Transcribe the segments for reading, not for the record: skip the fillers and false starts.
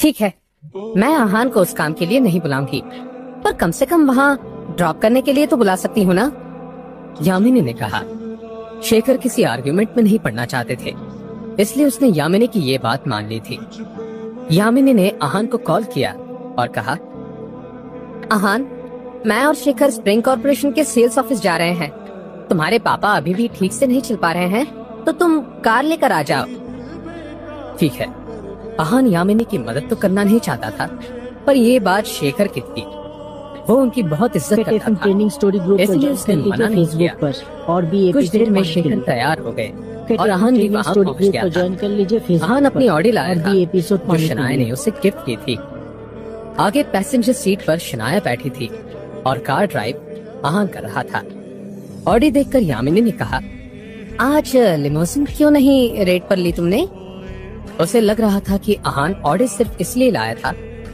ठीक है, मैं आहान को उस काम के लिए नहीं बुलाऊंगी, पर कम से कम वहाँ ड्रॉप करने के लिए तो बुला सकती हूँ ना? यामिनी ने कहा। शेखर किसी आर्ग्यूमेंट में नहीं पड़ना चाहते थे, इसलिए उसने यामिनी की ये बात मान ली थी। यामिनी ने आहान को कॉल किया और कहा, आहान, मैं और शेखर स्प्रिंग कॉर्पोरेशन के सेल्स ऑफिस जा रहे हैं। तुम्हारे पापा अभी भी ठीक से नहीं चल पा रहे हैं, तो तुम कार लेकर आ जाओ। ठीक है। आहान यामिनी की मदद तो करना नहीं चाहता था, पर ये बात शेखर की थी। वो उनकी बहुत इज्जत करता था, ट्रेनिंग स्टोरी ग्रुप इसलिए उसने मना नहीं किया। पर और भी कुछ देर में शेखर तैयार हो गए और आहान भी वहाँ पहुँच गया ज्वाइन कर लीजिए। आहान अपनी ऑडी लाया था, एपिसोड जो शनाया ने उसे गिफ्ट की थी। आगे पैसेंजर सीट पर शनाया बैठी थी और कार ड्राइव आहान कर रहा था। ऑडी देखकर यामिनी ने कहा, आज लिमोजिन क्यों नहीं रेट पर ली तुमने? उसे लग रहा था कि आहान ऑडी सिर्फ इसलिए लाया था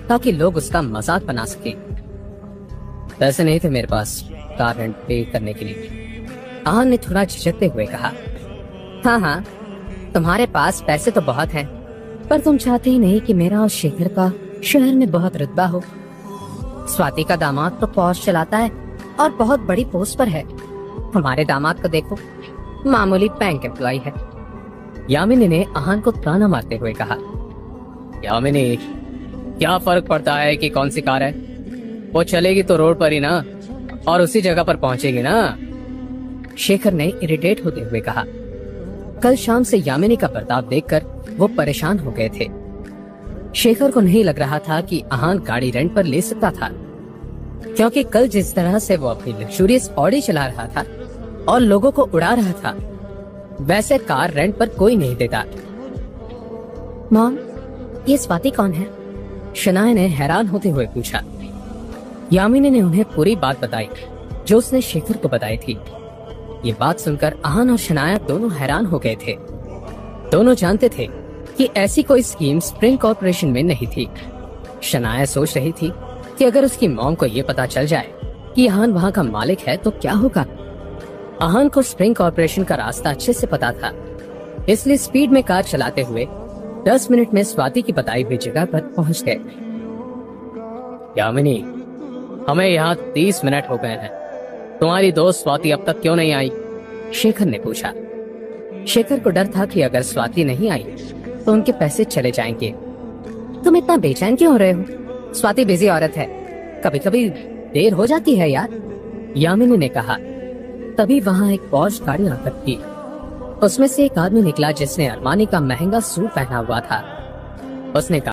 ताकि लोग उसका मजाक बना सके। पैसे नहीं थे मेरे पास कार रेंट पे करने के लिए, आहान ने थोड़ा झिझकते हुए कहा। हाँ, तुम्हारे पास पैसे तो बहुत हैं, पर तुम चाहते ही नहीं कि मेरा और शेखर का शहर में बहुत रुतबा हो। स्वाति का दामाद तो पॉश चलाता है और बहुत बड़ी पोस्ट पर है। हमारे दामाद को देखो, मामूली बैंक एम्प्लॉय है। यामिनी ने आहान को ताना मारते हुए कहा, यामिनी, क्या फर्क पड़ता है कि कौन सी कार है? वो चलेगी तो रोड पर ही ना, और उसी जगह पर पहुंचेगी ना। शेखर ने इरिटेट होते हुए कहा। कल शाम से यामिनी का बर्ताव देखकर वो परेशान हो गए थे। शेखर को नहीं लग रहा था कि आहान गाड़ी रेंट पर ले सकता था, क्योंकि कल जिस तरह से वो अपनी लग्जूरियस ऑडी चला रहा था और लोगों को उड़ा रहा था, वैसे कार रेंट पर कोई नहीं देता। मॉम, ये स्वाति कौन है? शनाया ने हैरान होते हुए पूछा। यामिनी ने उन्हें पूरी बात बताई जो उसने शेखर को बताई थी। ये बात सुनकर आहान और शनाया दोनों हैरान हो गए थे। दोनों जानते थे कि ऐसी कोई स्कीम स्प्रिंग कॉर्पोरेशन में नहीं थी। शनाया सोच रही थी कि अगर उसकी मॉम को ये पता चल जाए कि आहान वहाँ का मालिक है तो क्या होगा। आहान को स्प्रिंग कॉर्पोरेशन का रास्ता अच्छे से पता था, इसलिए स्पीड में कार चलाते हुए 10 मिनट में स्वाति की बताई हुई जगह पर पहुंच गए। यामिनी, हमें यहाँ 30 मिनट हो गए हैं, तुम्हारी दोस्त स्वाति अब तक क्यों नहीं आई? शेखर ने पूछा। शेखर को डर था कि अगर स्वाति नहीं आई तो उनके पैसे चले जाएंगे। तुम इतना बेचैन क्यों हो रहे हो? स्वाति बिजी औरत है, कभी कभी देर हो जाती है यार, यामिनी ने कहा। तभी वहाँ एक पॉर्श गाड़ी आकर थी। उसमें से एक आदमी निकला जिसने अरमानी का महंगा सूट पहना हुआ था। उसने कहा,